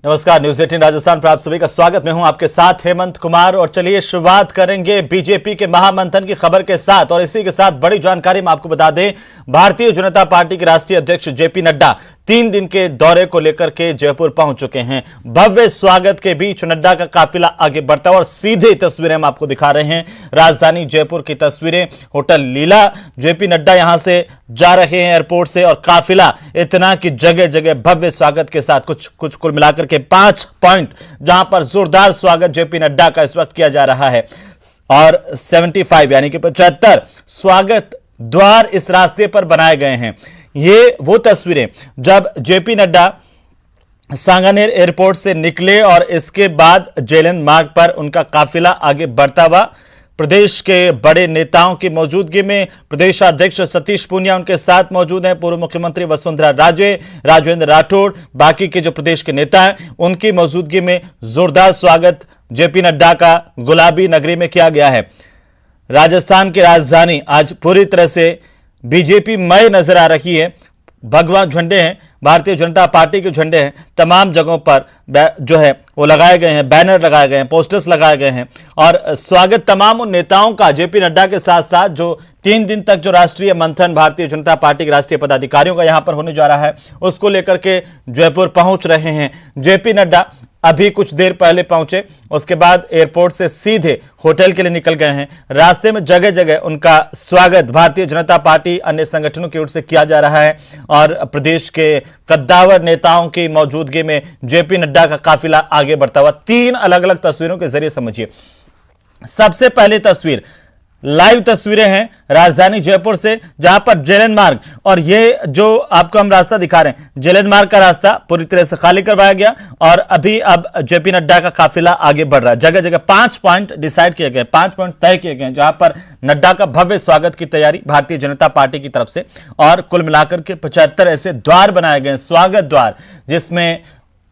नमस्कार, न्यूज 18 राजस्थान पर आप सभी का स्वागत। मैं हूं आपके साथ हेमंत कुमार और चलिए शुरुआत करेंगे बीजेपी के महामंथन की खबर के साथ। और इसी के साथ बड़ी जानकारी मैं आपको बता दें, भारतीय जनता पार्टी के राष्ट्रीय अध्यक्ष जेपी नड्डा 3 दिन के दौरे को लेकर के जयपुर पहुंच चुके हैं। भव्य स्वागत के बीच नड्डा का काफिला आगे बढ़ता हुआ और सीधे तस्वीरें हम आपको दिखा रहे हैं, राजधानी जयपुर की तस्वीरें, होटल लीला। जेपी नड्डा यहां से जा रहे हैं एयरपोर्ट से और काफिला इतना कि जगह जगह भव्य स्वागत के साथ कुछ कुल मिलाकर के 5 पॉइंट जहां पर जोरदार स्वागत जेपी नड्डा का इस वक्त किया जा रहा है। और 75 यानी कि 75 स्वागत द्वार इस रास्ते पर बनाए गए हैं। ये वो तस्वीरें जब जेपी नड्डा सांगानेर एयरपोर्ट से निकले और इसके बाद जेएलएन मार्ग पर उनका काफिला आगे बढ़ता हुआ, प्रदेश के बड़े नेताओं की मौजूदगी में प्रदेश अध्यक्ष सतीश पूनिया उनके साथ मौजूद हैं, पूर्व मुख्यमंत्री वसुंधरा राजे, राजेंद्र राठौड़, बाकी के जो प्रदेश के नेता हैं उनकी मौजूदगी में जोरदार स्वागत जेपी नड्डा का गुलाबी नगरी में किया गया है। राजस्थान की राजधानी आज पूरी तरह से बीजेपी मय नजर आ रही है। भगवा झंडे हैं, भारतीय जनता पार्टी के झंडे हैं, तमाम जगहों पर जो है वो लगाए गए हैं, बैनर लगाए गए हैं, पोस्टर्स लगाए गए हैं और स्वागत तमाम उन नेताओं का जेपी नड्डा के साथ साथ जो 3 दिन तक जो राष्ट्रीय मंथन भारतीय जनता पार्टी के राष्ट्रीय पदाधिकारियों का यहां पर होने जा रहा है उसको लेकर के जयपुर पहुंच रहे हैं। जेपी नड्डा अभी कुछ देर पहले पहुंचे, उसके बाद एयरपोर्ट से सीधे होटल के लिए निकल गए हैं। रास्ते में जगह जगह उनका स्वागत भारतीय जनता पार्टी अन्य संगठनों की ओर से किया जा रहा है और प्रदेश के कद्दावर नेताओं की मौजूदगी में जेपी नड्डा का काफिला आगे बढ़ता हुआ 3 अलग अलग तस्वीरों के जरिए समझिए। सबसे पहली तस्वीर लाइव तस्वीरें हैं राजधानी जयपुर से, जहां पर जेएलएन मार्ग, और ये जो आपको हम रास्ता दिखा रहे हैं जेएलएन मार्ग का रास्ता पूरी तरह से खाली करवाया गया और अभी अब जेपी नड्डा का काफिला आगे बढ़ रहा है। जगह जगह 5 पॉइंट डिसाइड किए गए, 5 पॉइंट तय किए गए जहां पर नड्डा का भव्य स्वागत की तैयारी भारतीय जनता पार्टी की तरफ से, और कुल मिलाकर के 75 ऐसे द्वार बनाए गए, स्वागत द्वार, जिसमें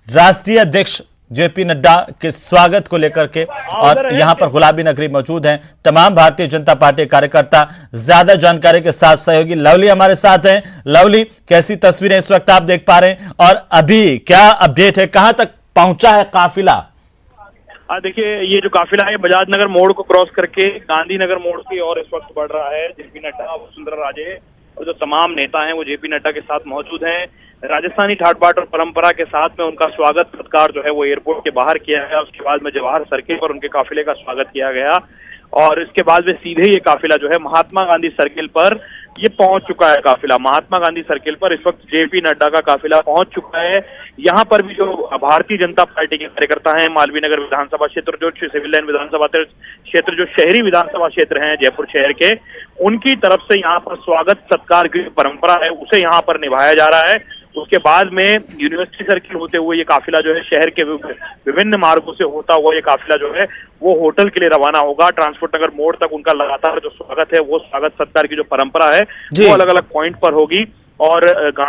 राष्ट्रीय अध्यक्ष जेपी नड्डा के स्वागत को लेकर के, और यहां पर गुलाबी नगरी मौजूद हैं तमाम भारतीय जनता पार्टी कार्यकर्ता। ज्यादा जानकारी के साथ सहयोगी लवली हमारे साथ हैं। लवली, कैसी तस्वीरें इस वक्त आप देख पा रहे हैं और अभी क्या अपडेट है, कहां तक पहुंचा है काफिला? देखिए, ये जो काफिला है बजाज नगर मोड़ को क्रॉस करके गांधीनगर मोड़ की ओर इस वक्त बढ़ रहा है। जेपी नड्डा, वसुंधरा राजे और जो तमाम नेता हैं वो जेपी नड्डा के साथ मौजूद हैं। राजस्थानी ठाट बाट और परंपरा के साथ में उनका स्वागत सत्कार जो है वो एयरपोर्ट के बाहर किया गया। उसके बाद में जवाहर सर्किल पर उनके काफिले का स्वागत किया गया और इसके बाद में सीधे ये काफिला जो है महात्मा गांधी सर्किल पर ये पहुंच चुका है। काफिला महात्मा गांधी सर्किल पर इस वक्त जेपी नड्डा का काफिला पहुंच चुका है। यहाँ पर भी जो भारतीय जनता पार्टी के कार्यकर्ता हैं, मालवीय नगर विधानसभा क्षेत्र, जो सिविल लाइन विधानसभा क्षेत्र, जो शहरी विधानसभा क्षेत्र हैं जयपुर शहर के, उनकी तरफ से यहाँ पर स्वागत सत्कार की परंपरा है उसे यहाँ पर निभाया जा रहा है। उसके बाद में यूनिवर्सिटी सर्किल होते हुए ये काफिला जो है शहर के विभिन्न मार्गों से होता हुआ ये काफिला जो है वो होटल के लिए रवाना होगा। ट्रांसपोर्ट नगर मोड़ तक उनका लगातार जो स्वागत है वो स्वागत सत्कार की जो परंपरा है वो अलग अलग पॉइंट पर होगी और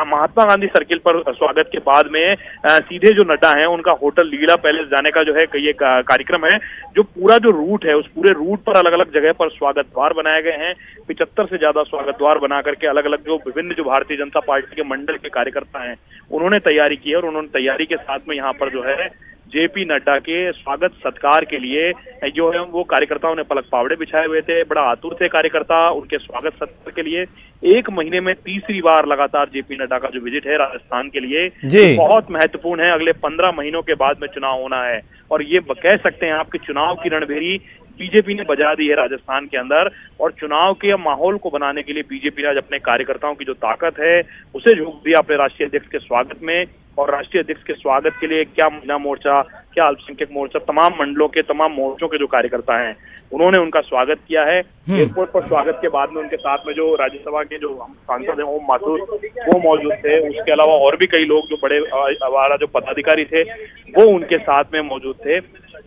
महात्मा गांधी सर्किल पर स्वागत के बाद में सीधे जो नड्डा है उनका होटल लीला पैलेस जाने का जो है ये कार्यक्रम है। जो पूरा जो रूट है उस पूरे रूट पर अलग अलग जगह पर स्वागत द्वार बनाए गए हैं। 75 से ज्यादा स्वागत द्वार बना करके अलग अलग जो विभिन्न जो भारतीय जनता पार्टी के मंडल के कार्यकर्ता हैं उन्होंने तैयारी की है और उन्होंने तैयारी के साथ में यहाँ पर जो है जेपी नड्डा के स्वागत सत्कार के लिए जो है वो कार्यकर्ताओं ने पलक पावड़े बिछाए हुए थे। बड़ा आतुर थे कार्यकर्ता उनके स्वागत सत्कार के लिए। 1 महीने में तीसरी बार लगातार जेपी नड्डा का जो विजिट है राजस्थान के लिए बहुत महत्वपूर्ण है। अगले 15 महीनों के बाद में चुनाव होना है और ये कह सकते हैं आपके चुनाव की रणभेरी बीजेपी ने बजा दी है राजस्थान के अंदर। और चुनाव के माहौल को बनाने के लिए बीजेपी ने आज अपने कार्यकर्ताओं की जो ताकत है उसे झोंक दिया अपने राष्ट्रीय अध्यक्ष के स्वागत में। और राष्ट्रीय अध्यक्ष के स्वागत के लिए क्या महिला मोर्चा, क्या अल्पसंख्यक मोर्चा, तमाम मंडलों के तमाम मोर्चों के जो कार्यकर्ता हैं उन्होंने उनका स्वागत किया है। एयरपोर्ट पर स्वागत के बाद में उनके साथ में जो राज्यसभा के जो सांसद हैं ओम माथुर वो मौजूद थे। उसके अलावा और भी कई लोग जो बड़े आवारा जो पदाधिकारी थे वो उनके साथ में मौजूद थे।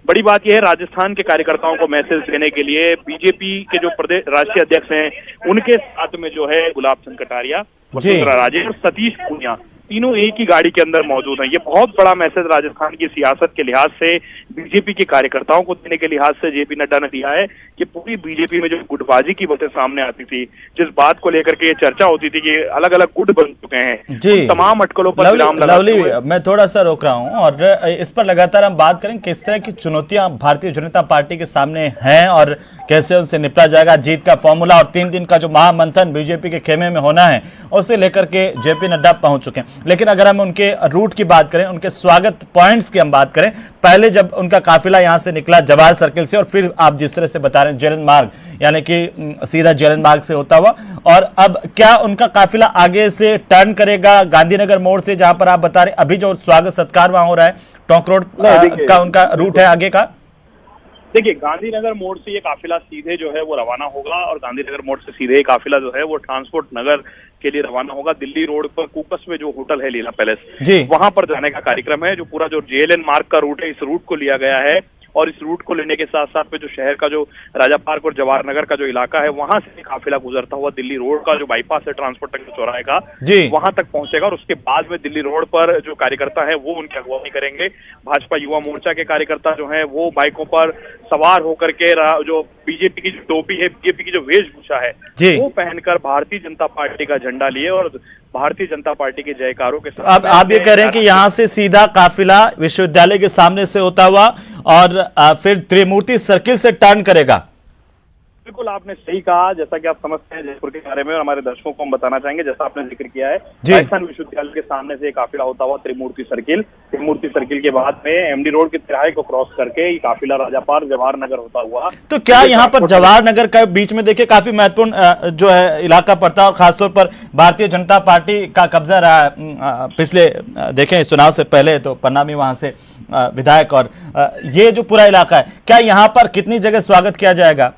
बड़ी बात यह है राजस्थान के कार्यकर्ताओं को मैसेज देने के लिए बीजेपी के जो प्रदेश राष्ट्रीय अध्यक्ष हैं उनके साथ में जो है गुलाब चंद कटारिया, वसुंधरा राजे और सतीश पूनिया तीनों एक ही गाड़ी के अंदर मौजूद हैं। ये बहुत बड़ा मैसेज राजस्थान की सियासत के लिहाज से, बीजेपी के कार्यकर्ताओं को देने के लिहाज से जेपी नड्डा ने दिया है कि पूरी बीजेपी में जो गुटबाजी की बातें सामने आती थी, जिस बात को लेकर के ये चर्चा होती थी कि अलग अलग गुट बन चुके हैं, जी तमाम अटकलों पर विराम लगाते हुए मैं थोड़ा सा रोक रहा हूं और इस पर लगातार हम बात करें किस तरह की चुनौतियां भारतीय जनता पार्टी के सामने हैं और कैसे उनसे निपटा जाएगा। जीत का फॉर्मूला और 3 दिन का जो महामंथन बीजेपी के खेमे में होना है उसे लेकर के जेपी नड्डा पहुंच चुके हैं। लेकिन अगर हम उनके रूट की बात करें, उनके स्वागत पॉइंट्स की हम बात करें, पहले जब उनका काफिला यहां से निकला जवाहर सर्किल से और फिर आप जिस तरह से बता रहे हैं जेलन मार्ग, यानी कि सीधा जेलन मार्ग से होता हुआ, और अब क्या उनका काफिला आगे से टर्न करेगा गांधीनगर मोड़ से, जहां पर आप बता रहे अभी जो स्वागत सत्कार वहां हो रहा है, टोंक रोड का उनका रूट है आगे का? देखिए, गांधीनगर मोड़ से ये काफिला सीधे जो है वो रवाना होगा और गांधीनगर मोड़ से सीधे काफिला जो है वो ट्रांसपोर्ट नगर के लिए रवाना होगा। दिल्ली रोड पर कूकस में जो होटल है लीला पैलेस, वहां पर जाने का कार्यक्रम है। जो पूरा जो जेएलएन मार्ग का रूट है, इस रूट को लिया गया है और इस रूट को लेने के साथ साथ में जो शहर का जो राजा पार्क और जवाहर नगर का जो इलाका है, वहां से काफिला गुजरता हुआ दिल्ली रोड का जो बाईपास है ट्रांसपोर्ट नगर चौराहे का, वहां तक पहुंचेगा और उसके बाद में दिल्ली रोड पर जो कार्यकर्ता है वो उनकी अगुवाई करेंगे। भाजपा युवा मोर्चा के कार्यकर्ता जो है वो बाइकों पर सवार होकर के जो बीजेपी की जो टोपी है, बीजेपी की जो वेशभूषा है, वो पहनकर भारतीय जनता पार्टी का झंडा लिए और भारतीय जनता पार्टी के जयकारों के साथ। अब आप ये कह रहे हैं कि यहाँ से सीधा काफिला विश्वविद्यालय के सामने से होता हुआ और फिर त्रिमूर्ति सर्किल से टर्न करेगा? बिल्कुल आपने सही कहा। जैसा कि आप समझते हैं जयपुर के बारे में और हमारे दर्शकों को हम बताना चाहेंगे, जैसा आपने जिक्र किया है, राजस्थान विश्वविद्यालय के सामने से काफिला होता हुआ त्रिमूर्ति सर्किल के बाद में एमडी रोड के तिराहे को क्रॉस करके ये काफिला राजा पार्क जवाहर नगर होता हुआ। तो क्या यहाँ पर जवाहर नगर का बीच में देखिए काफी महत्वपूर्ण जो है इलाका पड़ता है और खासतौर पर भारतीय जनता पार्टी का कब्जा रहा पिछले देखें चुनाव से पहले, तो पन्ना में वहां से विधायक, और ये जो पूरा इलाका है, क्या यहाँ पर कितनी जगह स्वागत किया जाएगा?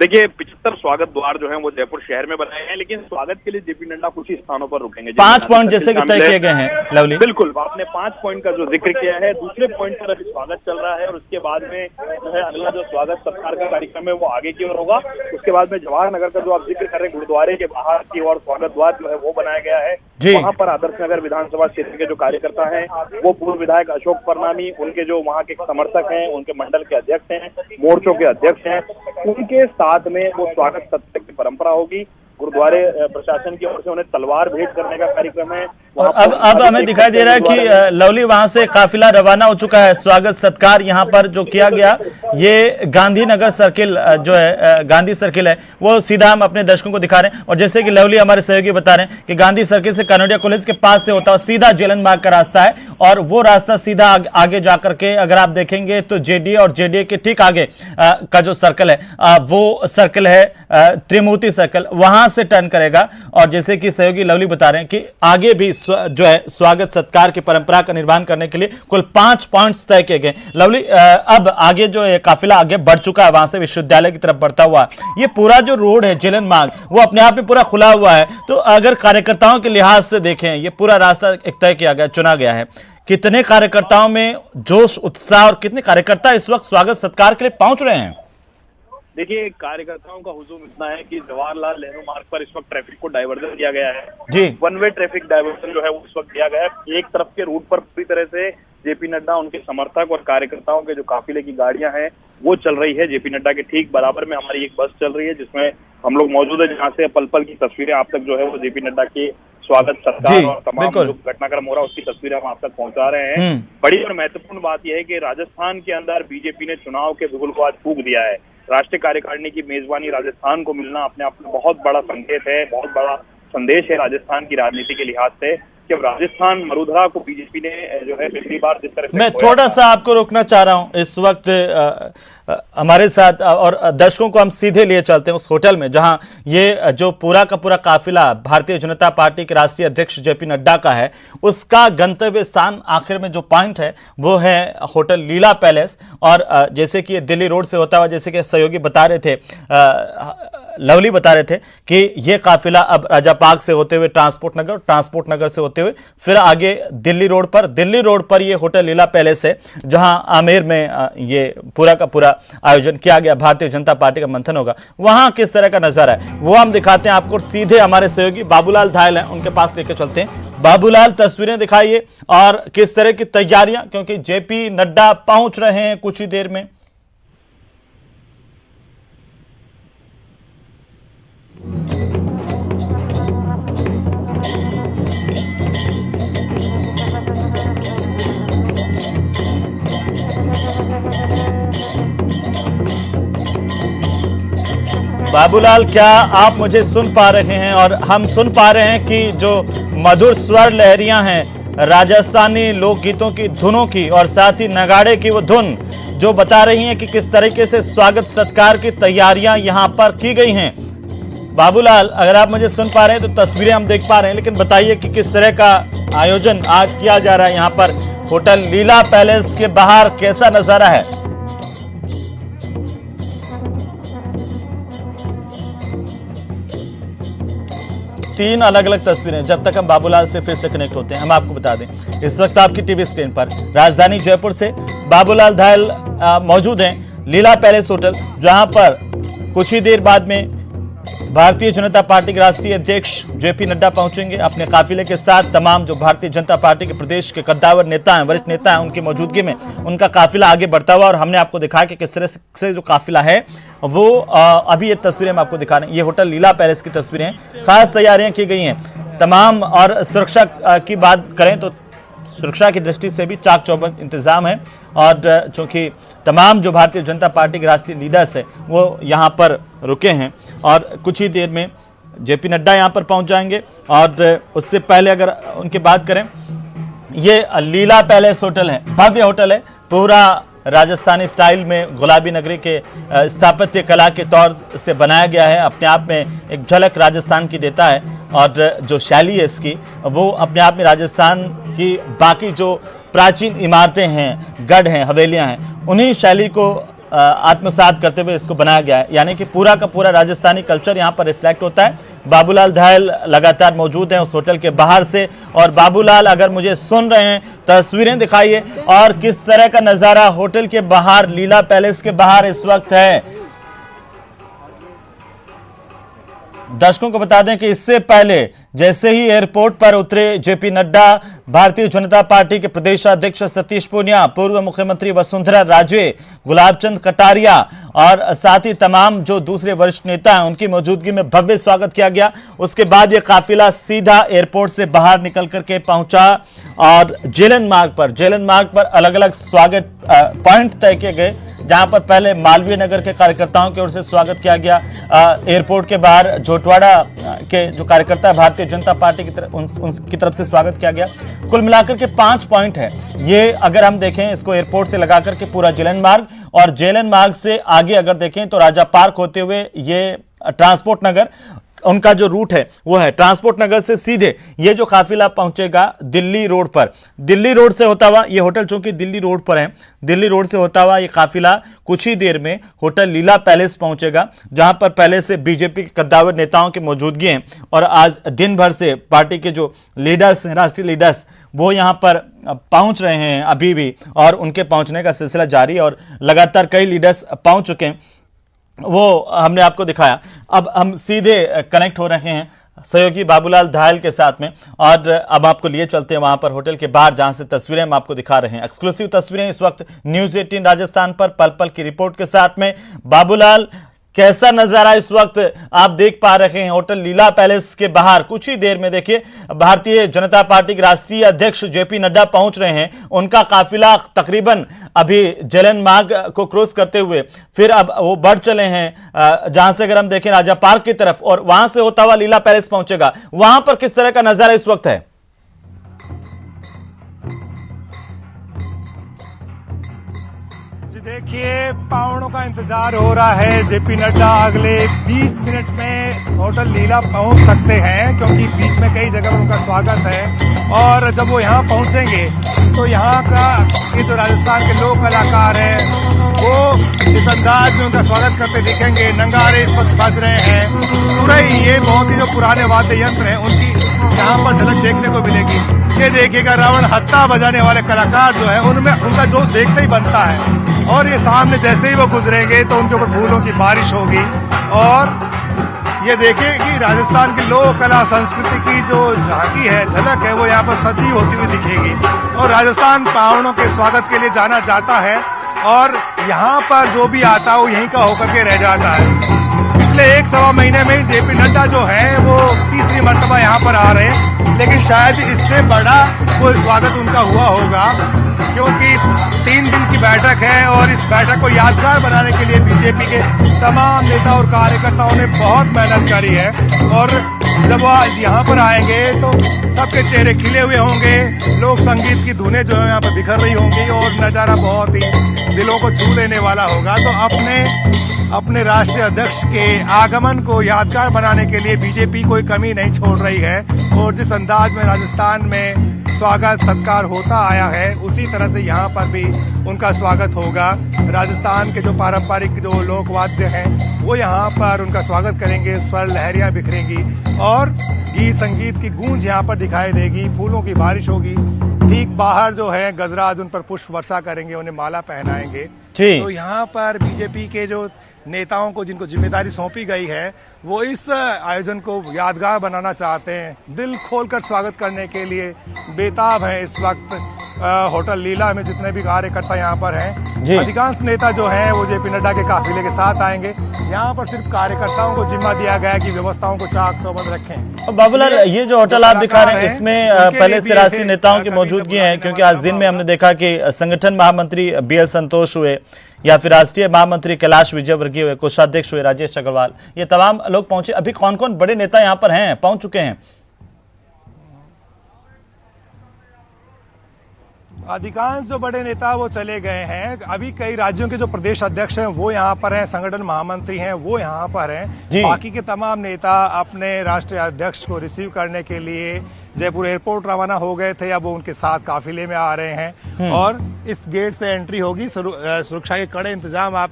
देखिए 75 स्वागत द्वार जो है वो जयपुर शहर में बनाए हैं, लेकिन स्वागत के लिए जेपी नड्डा कुछ ही स्थानों पर रुकेंगे। 5 पॉइंट जैसे कि तय किए गए हैं लवली। बिल्कुल, आपने 5 पॉइंट का जो जिक्र किया है, दूसरे पॉइंट पर अभी स्वागत चल रहा है और उसके बाद में जो है अगला जो स्वागत सत्कार का कार्यक्रम है वो आगे की ओर होगा। उसके बाद में जवाहर नगर का जो आप जिक्र कर रहे हैं, गुरुद्वारे के बाहर की ओर स्वागत द्वार जो है वो बनाया गया है। वहाँ पर आदर्श नगर विधानसभा क्षेत्र के जो कार्यकर्ता हैं, वो पूर्व विधायक अशोक परनामी, उनके जो वहाँ के समर्थक हैं, उनके मंडल के अध्यक्ष हैं, मोर्चों के अध्यक्ष हैं, उनके साथ में वो स्वागत सत्कार की परंपरा होगी। गुरुद्वारे प्रशासन की ओर से उन्हें तलवार भेंट करने का कार्यक्रम है। और अब हमें दिखाई दे रहा है कि लवली वहां से काफिला रवाना हो चुका है। स्वागत सत्कार यहाँ पर जो किया गया, ये गांधीनगर सर्किल जो है, गांधी सर्किल है, वो सीधा हम अपने दर्शकों को दिखा रहे हैं। और जैसे कि लवली हमारे सहयोगी बता रहे हैं कि गांधी सर्किल से कनोडिया कॉलेज के पास से होता हुआ सीधा जेलन मार्ग का रास्ता है और वो रास्ता सीधा आगे जाकर के अगर आप देखेंगे तो जेडीए और जेडीए के ठीक आगे का जो सर्कल है वो सर्कल है त्रिमूर्ति सर्कल, वहां से टर्न करेगा। और जैसे कि सहयोगी लवली बता रहे हैं कि आगे भी जो है स्वागत सत्कार की परंपरा का निर्वहन करने के लिए कुल 5 पॉइंट्स तय किए गए। लवली, अब आगे जो है काफिला आगे बढ़ चुका है, वहां से विश्वविद्यालय की तरफ बढ़ता हुआ। ये पूरा जो रोड है जेलन मार्ग, वो अपने आप में पूरा खुला हुआ है। तो अगर कार्यकर्ताओं के लिहाज से देखें, ये पूरा रास्ता एक तय किया गया, चुना गया है, कितने कार्यकर्ताओं में जोश, उत्साह और कितने कार्यकर्ता इस वक्त स्वागत सत्कार के लिए पहुंच रहे हैं? देखिए, कार्यकर्ताओं का हुजूम इतना है कि जवाहरलाल नेहरू मार्ग पर इस वक्त ट्रैफिक को डाइवर्जन किया गया है जी। 1 वे ट्रैफिक डाइवर्जन जो है वो इस वक्त दिया गया है। एक तरफ के रूट पर पूरी तरह से जेपी नड्डा, उनके समर्थक और कार्यकर्ताओं के जो काफिले की गाड़ियां हैं वो चल रही है। जेपी नड्डा के ठीक बराबर में हमारी एक बस चल रही है जिसमें हम लोग मौजूद है, जहाँ से पल पल की तस्वीरें आप तक जो है वो जेपी नड्डा के स्वागत सत्कार और तमाम जो घटनाक्रम हो रहा है उसकी तस्वीरें हम आप तक पहुंचा रहे हैं। बड़ी और महत्वपूर्ण बात यह है कि राजस्थान के अंदर बीजेपी ने चुनाव के बिगुल को आज फूंक दिया है। राष्ट्रीय कार्यकारिणी की मेजबानी राजस्थान को मिलना अपने आप में बहुत बड़ा संकेत है, बहुत बड़ा संदेश है राजस्थान की राजनीति के लिहाज से कि अब राजस्थान मरुधरा को बीजेपी ने जो है पिछली बार जिस तरह से। मैं थोड़ा सा आपको रोकना चाह रहा हूं इस वक्त, हमारे साथ और दर्शकों को हम सीधे लिए चलते हैं उस होटल में जहां ये जो पूरा का पूरा काफिला भारतीय जनता पार्टी के राष्ट्रीय अध्यक्ष जेपी नड्डा का है, उसका गंतव्य स्थान आखिर में जो पॉइंट है वो है होटल लीला पैलेस। और जैसे कि दिल्ली रोड से होता हुआ, जैसे कि सहयोगी बता रहे थे, लवली बता रहे थे कि ये काफिला अब राजा पार्क से होते हुए ट्रांसपोर्ट नगर से होते हुए फिर आगे दिल्ली रोड पर ये होटल लीला पैलेस है, जहां आमेर में ये पूरा का पूरा आयोजन किया गया, भारतीय जनता पार्टी का मंथन होगा। वहां किस तरह का नजारा है वो हम दिखाते हैं आपको। सीधे हमारे सहयोगी बाबूलाल धायल हैं, उनके पास लेकर चलते हैं। बाबूलाल, तस्वीरें दिखाइए और किस तरह की तैयारियां, क्योंकि जेपी नड्डा पहुंच रहे हैं कुछ ही देर में। बाबूलाल, क्या आप मुझे सुन पा रहे हैं? और हम सुन पा रहे हैं कि जो मधुर स्वर लहरियां हैं राजस्थानी लोकगीतों की धुनों की और साथ ही नगाड़े की वो धुन जो बता रही हैं कि किस तरीके से स्वागत सत्कार की तैयारियां यहां पर की गई हैं। बाबूलाल, अगर आप मुझे सुन पा रहे हैं तो तस्वीरें हम देख पा रहे हैं, लेकिन बताइए कि किस तरह का आयोजन आज किया जा रहा है यहां पर होटल लीला पैलेस के बाहर, कैसा नजारा है? तीन अलग अलग तस्वीरें। जब तक हम बाबूलाल से फिर से कनेक्ट होते हैं, हम आपको बता दें इस वक्त आपकी टीवी स्क्रीन पर राजधानी जयपुर से बाबूलाल धायल मौजूद हैं लीला पैलेस होटल, जहां पर कुछ ही देर बाद में भारतीय जनता पार्टी के राष्ट्रीय अध्यक्ष जेपी नड्डा पहुंचेंगे अपने काफिले के साथ। तमाम जो भारतीय जनता पार्टी के प्रदेश के कद्दावर नेता हैं, वरिष्ठ नेता हैं, उनकी मौजूदगी में उनका काफिला आगे बढ़ता हुआ, और हमने आपको दिखाया कि किस तरह से जो काफिला है वो अभी ये तस्वीरें हम आपको दिखा रहे हैं। ये होटल लीला पैलेस की तस्वीरें हैं। खास तैयारियां की गई हैं तमाम, और सुरक्षा की बात करें तो सुरक्षा की दृष्टि से भी चाक चौबंद इंतजाम है। और चूंकि तमाम जो भारतीय जनता पार्टी के राष्ट्रीय लीडर्स है वो यहाँ पर रुके हैं, और कुछ ही देर में जेपी नड्डा यहाँ पर पहुँच जाएंगे। और उससे पहले अगर उनकी बात करें, ये लीला पैलेस होटल है, भव्य होटल है, पूरा राजस्थानी स्टाइल में गुलाबी नगरी के स्थापत्य कला के तौर से बनाया गया है। अपने आप में एक झलक राजस्थान की देता है, और जो शैली है इसकी वो अपने आप में राजस्थान की बाकी जो प्राचीन इमारतें हैं, गढ़ हैं, हवेलियां हैं, उन्हीं शैली को आत्मसात करते हुए इसको बनाया गया है। यानी कि पूरा का पूरा राजस्थानी कल्चर यहाँ पर रिफ्लेक्ट होता है। बाबूलाल धायल लगातार मौजूद हैं उस होटल के बाहर से। और बाबूलाल, अगर मुझे सुन रहे हैं, तस्वीरें दिखाइए और किस तरह का नजारा होटल के बाहर, लीला पैलेस के बाहर इस वक्त है। दर्शकों को बता दें कि इससे पहले जैसे ही एयरपोर्ट पर उतरे जेपी नड्डा, भारतीय जनता पार्टी के प्रदेश अध्यक्ष सतीश पूनिया, पूर्व मुख्यमंत्री वसुंधरा राजे, गुलाबचंद कटारिया और साथ ही तमाम जो दूसरे वरिष्ठ नेता हैं, उनकी मौजूदगी में भव्य स्वागत किया गया। उसके बाद ये काफिला सीधा एयरपोर्ट से बाहर निकल करके पहुंचा और जेलन मार्ग पर अलग अलग स्वागत पॉइंट तय किए गए, जहां पर पहले मालवीय नगर के कार्यकर्ताओं की ओर से स्वागत किया गया। एयरपोर्ट के बाहर झोटवाड़ा के जो कार्यकर्ता भारतीय जनता पार्टी की तरफ उनकी तरफ से स्वागत किया गया। कुल मिलाकर के 5 पॉइंट है ये। अगर हम देखें इसको एयरपोर्ट से लगा करके पूरा जेलन मार्ग, और जेलन मार्ग से आगे अगर देखें तो राजा पार्क होते हुए ये ट्रांसपोर्ट नगर, उनका जो रूट है वो है ट्रांसपोर्ट नगर से सीधे ये जो काफिला पहुंचेगा दिल्ली रोड पर। दिल्ली रोड से होता हुआ, ये होटल चूंकि दिल्ली रोड पर है, दिल्ली रोड से होता हुआ ये काफिला कुछ ही देर में होटल लीला पैलेस पहुंचेगा, जहां पर पहले से बीजेपी के कद्दावर नेताओं की मौजूदगी है। और आज दिन भर से पार्टी के जो लीडर्स हैं, राष्ट्रीय लीडर्स, वो यहां पर पहुंच रहे हैं अभी भी, और उनके पहुंचने का सिलसिला जारी, और लगातार कई लीडर्स पहुंच चुके हैं, वो हमने आपको दिखाया। अब हम सीधे कनेक्ट हो रहे हैं सहयोगी बाबूलाल धायल के साथ में, और अब आपको लिए चलते हैं वहां पर होटल के बाहर, जहां से तस्वीरें हम आपको दिखा रहे हैं, एक्सक्लूसिव तस्वीरें इस वक्त न्यूज़ 18 राजस्थान पर पल पल की रिपोर्ट के साथ में। बाबूलाल, कैसा नजारा इस वक्त आप देख पा रहे हैं होटल लीला पैलेस के बाहर? कुछ ही देर में देखिए भारतीय जनता पार्टी के राष्ट्रीय अध्यक्ष जेपी नड्डा पहुंच रहे हैं। उनका काफिला तकरीबन अभी जेलन मार्ग को क्रॉस करते हुए फिर अब वो बढ़ चले हैं, जहां से अगर हम देखें राजा पार्क की तरफ, और वहां से होता हुआ लीला पैलेस पहुंचेगा। वहां पर किस तरह का नजारा इस वक्त है? देखिए, पावड़ों का इंतजार हो रहा है। जेपी नड्डा अगले 20 मिनट में होटल लीला पहुंच सकते हैं, क्योंकि बीच में कई जगह उनका स्वागत है। और जब वो यहाँ पहुंचेंगे तो यहाँ का ये जो राजस्थान के लोक कलाकार हैं वो इस अंदाज में उनका स्वागत करते दिखेंगे। नंगारे इस वक्त बज रहे हैं, तुरई, ये बहुत ही जो पुराने वाद्य यंत्र हैं उनकी यहाँ पर झलक देखने को मिलेगी। ये देखिएगा रावण हत्था बजाने वाले कलाकार जो है उनमें उनका जोश देखते ही बनता है। और ये सामने जैसे ही वो गुजरेंगे तो उनके ऊपर फूलों की बारिश होगी। और ये देखिए कि राजस्थान की लोक कला संस्कृति की जो झांकी है, झलक है, वो यहाँ पर सजीव होती हुई दिखेगी। और राजस्थान पावनों के स्वागत के लिए जाना जाता है और यहाँ पर जो भी आता है वो यहीं का होकर के रह जाता है। पिछले 1-1.25 महीने में ही जेपी नड्डा जो है वो तीसरी मर्तबा यहाँ पर आ रहे हैं, लेकिन शायद इससे बड़ा कोई स्वागत उनका हुआ होगा, क्योंकि 3 दिन की बैठक है और इस बैठक को यादगार बनाने के लिए बीजेपी के तमाम नेता और कार्यकर्ताओं ने बहुत मेहनत करी है। और जब वो आज यहाँ पर आएंगे तो सबके चेहरे खिले हुए होंगे, लोक संगीत की धुनें जो है यहाँ पर बिखर रही होंगी और नज़ारा बहुत ही दिलों को छू लेने वाला होगा। तो अपने राष्ट्रीय अध्यक्ष के आगमन को यादगार बनाने के लिए बीजेपी कोई कमी नहीं छोड़ रही है। और जिस अंदाज में राजस्थान में स्वागत सत्कार होता आया है, उसी तरह से यहाँ पर भी उनका स्वागत होगा। राजस्थान के जो पारंपरिक जो लोक वाद्य हैं वो यहाँ पर उनका स्वागत करेंगे, स्वर लहरियाँ बिखरेंगी और गीत संगीत की गूंज यहाँ पर दिखाई देगी, फूलों की बारिश होगी। ठीक बाहर जो है गजराज उन पर पुष्प वर्षा करेंगे, उन्हें माला पहनाएंगे। तो यहाँ पर बीजेपी के जो नेताओं को जिनको जिम्मेदारी सौंपी गई है वो इस आयोजन को यादगार बनाना चाहते हैं, दिल खोलकर स्वागत करने के लिए बेताब हैं। इस वक्त होटल लीला में जितने भी कार्यकर्ता यहाँ पर हैं, अधिकांश नेता जो हैं वो जेपी नड्डा के काफिले के साथ आएंगे। यहाँ पर सिर्फ कार्यकर्ताओं को जिम्मा दिया गया है कि व्यवस्थाओं को चाक चौबंद रखें। बाबूलाल, ये जो होटल आप दिखा रहे हैं इसमें पहले से राष्ट्रीय नेताओं की मौजूदगी है, क्योंकि आज दिन में हमने देखा कि संगठन महामंत्री BL संतोष हुए या फिर राष्ट्रीय महामंत्री कैलाश विजयवर्गीय हुए, कोषाध्यक्ष हुए राजेश अग्रवाल, ये तमाम लोग पहुंचे। अभी कौन कौन बड़े नेता यहाँ पर हैं, पहुंच चुके हैं? अधिकांश जो बड़े नेता वो चले गए हैं। अभी कई राज्यों के जो प्रदेश अध्यक्ष हैं वो यहाँ पर हैं, संगठन महामंत्री हैं वो यहाँ पर हैं। बाकी के तमाम नेता अपने राष्ट्रीय अध्यक्ष को रिसीव करने के लिए जयपुर एयरपोर्ट रवाना हो गए थे, अब वो उनके साथ काफिले में आ रहे हैं। और इस गेट से एंट्री होगी। सुरक्षा के कड़े इंतजाम आप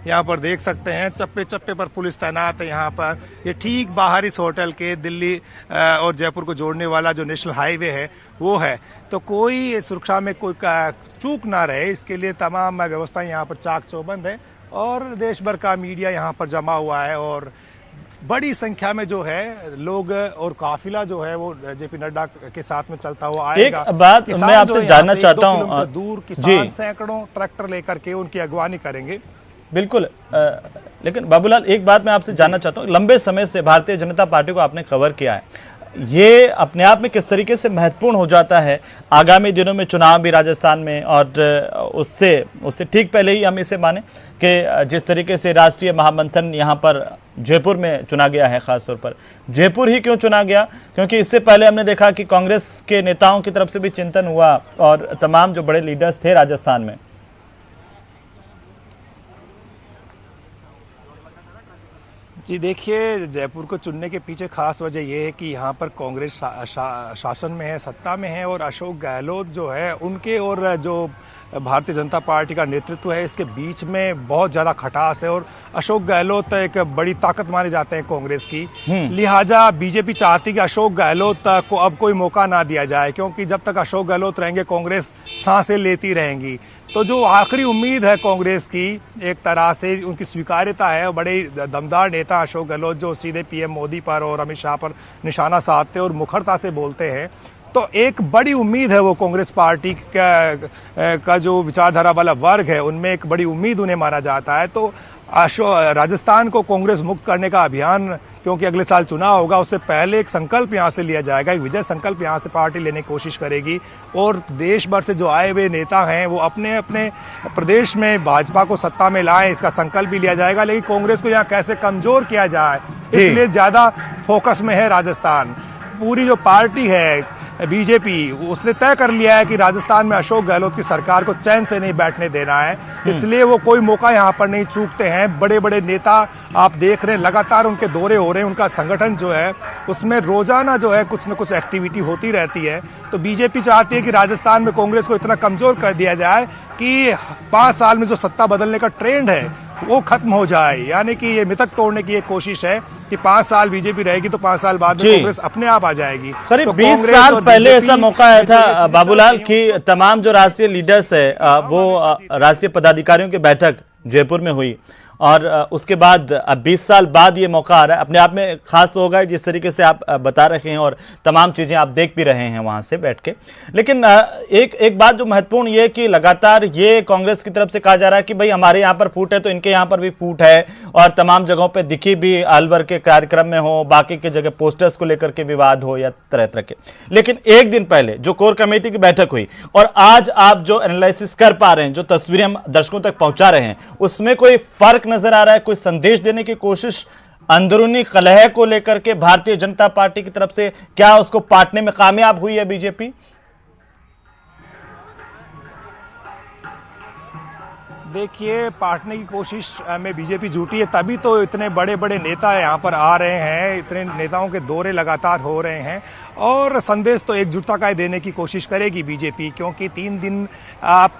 यहाँ पर देख सकते हैं, चप्पे चप्पे पर पुलिस तैनात है यहाँ पर। ये ठीक बाहर इस होटल के दिल्ली और जयपुर को जोड़ने वाला जो नेशनल हाईवे है वो है, तो कोई सुरक्षा में कोई चूक ना रहे इसके लिए तमाम व्यवस्थाएं यहाँ पर चाक चौबंद है। और देश भर का मीडिया यहाँ पर जमा हुआ है और बड़ी संख्या में जो है लोग और काफिला जो है वो जेपी नड्डा के साथ में चलता हुआ आएगा। एक बात मैं आपसे जानना चाहता हूँ, दूर किसान सैकड़ों ट्रैक्टर लेकर के उनकी अगवानी करेंगे। बिल्कुल, लेकिन बाबूलाल एक बात मैं आपसे जानना चाहता हूँ, लंबे समय से भारतीय जनता पार्टी को आपने कवर किया है, ये अपने आप में किस तरीके से महत्वपूर्ण हो जाता है आगामी दिनों में चुनाव भी राजस्थान में, और उससे ठीक पहले ही हम इसे माने कि जिस तरीके से राष्ट्रीय महामंथन यहाँ पर जयपुर में चुना गया है, खासतौर पर जयपुर ही क्यों चुना गया? क्योंकि इससे पहले हमने देखा कि कांग्रेस के नेताओं की तरफ से भी चिंतन हुआ और तमाम जो बड़े लीडर्स थे राजस्थान में। जी देखिए, जयपुर को चुनने के पीछे खास वजह यह है कि यहाँ पर कांग्रेस शासन में है, सत्ता में है, और अशोक गहलोत जो है उनके और जो भारतीय जनता पार्टी का नेतृत्व है इसके बीच में बहुत ज़्यादा खटास है। और अशोक गहलोत एक बड़ी ताकत माने जाते हैं कांग्रेस की, लिहाजा बीजेपी चाहती कि अशोक गहलोत को अब कोई मौका ना दिया जाए, क्योंकि जब तक अशोक गहलोत रहेंगे कांग्रेस सांसें लेती रहेंगी। तो जो आखिरी उम्मीद है कांग्रेस की, एक तरह से उनकी स्वीकार्यता है, बड़े दमदार नेता अशोक गहलोत जो सीधे पीएम मोदी पर और अमित शाह पर निशाना साधते और मुखरता से बोलते हैं, तो एक बड़ी उम्मीद है वो कांग्रेस पार्टी का जो विचारधारा वाला वर्ग है उनमें एक बड़ी उम्मीद उन्हें माना जाता है। तो राजस्थान को कांग्रेस मुक्त करने का अभियान, क्योंकि अगले साल चुनाव होगा, उससे पहले एक संकल्प यहाँ से लिया जाएगा, एक विजय संकल्प यहाँ से पार्टी लेने की कोशिश करेगी। और देश भर से जो आए हुए नेता हैं वो अपने अपने प्रदेश में भाजपा को सत्ता में लाएं, इसका संकल्प भी लिया जाएगा। लेकिन कांग्रेस को यहाँ कैसे कमजोर किया जाए, इसलिए ज्यादा फोकस में है राजस्थान। पूरी जो पार्टी है बीजेपी उसने तय कर लिया है कि राजस्थान में अशोक गहलोत की सरकार को चैन से नहीं बैठने देना है, इसलिए वो कोई मौका यहाँ पर नहीं चूकते हैं। बड़े बड़े नेता आप देख रहे हैं, लगातार उनके दौरे हो रहे हैं, उनका संगठन जो है उसमें रोजाना जो है कुछ न कुछ एक्टिविटी होती रहती है। तो बीजेपी चाहती है कि राजस्थान में कांग्रेस को इतना कमजोर कर दिया जाए कि 5 साल में जो सत्ता बदलने का ट्रेंड है वो खत्म हो जाए, यानी कि ये मिथक तोड़ने की एक कोशिश है कि 5 साल बीजेपी रहेगी तो 5 साल बाद में कांग्रेस अपने आप आ जाएगी। करीब तो 20 साल पहले ऐसा मौका आया था बाबूलाल कि तमाम जो राष्ट्रीय लीडर्स है वो राष्ट्रीय पदाधिकारियों की बैठक जयपुर में हुई और उसके बाद अब 20 साल बाद ये मौका आ रहा है। अपने आप में खास तो होगा जिस तरीके से आप बता रहे हैं और तमाम चीजें आप देख भी रहे हैं वहां से बैठ के। लेकिन एक बात जो महत्वपूर्ण ये कि लगातार ये कांग्रेस की तरफ से कहा जा रहा है कि भाई हमारे यहाँ पर फूट है तो इनके यहाँ पर भी फूट है, और तमाम जगहों पर दिखी भी अलवर के कार्यक्रम में हो, बाकी के जगह पोस्टर्स को लेकर के विवाद हो या तरह तरह के। लेकिन एक दिन पहले जो कोर कमेटी की बैठक हुई और आज आप जो एनालिसिस कर पा रहे हैं, जो तस्वीरें हम दर्शकों तक पहुंचा रहे हैं, उसमें कोई फर्क नजर आ रहा है? कोई संदेश देने की कोशिश अंदरूनी कलह को लेकर के भारतीय जनता पार्टी की तरफ से, क्या उसको पाटने में कामयाब हुई है बीजेपी? देखिए, पाटने की कोशिश में बीजेपी जुटी है, तभी तो इतने बड़े बड़े नेता यहाँ पर आ रहे हैं, इतने नेताओं के दौरे लगातार हो रहे हैं और संदेश तो एकजुटता का ही देने की कोशिश करेगी बीजेपी, क्योंकि 3 दिन आप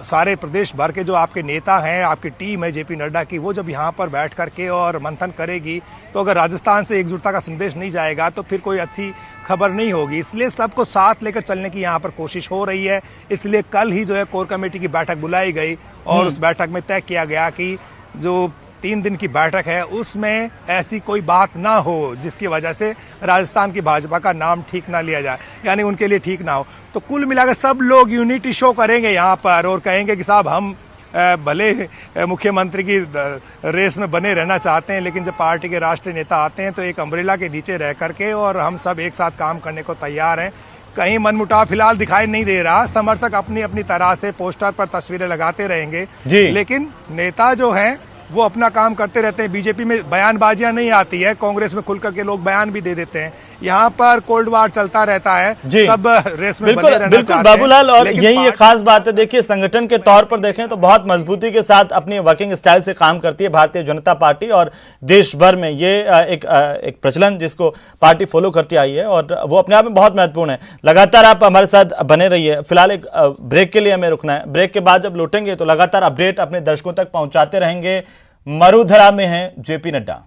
सारे प्रदेश भर के जो आपके नेता हैं, आपकी टीम है जेपी नड्डा की, वो जब यहाँ पर बैठ करके और मंथन करेगी तो अगर राजस्थान से एकजुटता का संदेश नहीं जाएगा तो फिर कोई अच्छी खबर नहीं होगी। इसलिए सबको साथ लेकर चलने की यहाँ पर कोशिश हो रही है। इसलिए कल ही जो है कोर कमेटी की बैठक बुलाई गई और उस बैठक में तय किया गया कि जो 3 दिन की बैठक है उसमें ऐसी कोई बात ना हो जिसकी वजह से राजस्थान की भाजपा का नाम ठीक ना लिया जाए, यानी उनके लिए ठीक ना हो। तो कुल मिलाकर सब लोग यूनिटी शो करेंगे यहाँ पर और कहेंगे कि साहब हम भले मुख्यमंत्री की रेस में बने रहना चाहते हैं, लेकिन जब पार्टी के राष्ट्रीय नेता आते हैं तो एक अम्ब्रेला के नीचे रह करके और हम सब एक साथ काम करने को तैयार हैं। कहीं मनमुटाव फिलहाल दिखाई नहीं दे रहा, समर्थक अपनी अपनी तरह से पोस्टर पर तस्वीरें लगाते रहेंगे, लेकिन नेता जो हैं वो अपना काम करते रहते हैं। बीजेपी में बयानबाजियां नहीं आती है, कांग्रेस में खुल करके लोग बयान भी दे देते हैं। यहाँ पर कोल्ड वार चलता रहता है, सब रेस में बने रहना चाहते हैं। बाबूलाल, और यही एक खास बात है। देखिए, संगठन के तौर पर देखें तो बहुत मजबूती के साथ अपनी वर्किंग स्टाइल से काम करती है भारतीय जनता पार्टी, और देश भर में ये एक प्रचलन जिसको पार्टी फॉलो करती आई है और वो अपने आप में बहुत महत्वपूर्ण है। लगातार आप हमारे साथ बने रहिए। फिलहाल एक ब्रेक के लिए हमें रुकना है। ब्रेक के बाद जब लौटेंगे तो लगातार अपडेट अपने दर्शकों तक पहुंचाते रहेंगे। मरुधरा में हैं जेपी नड्डा।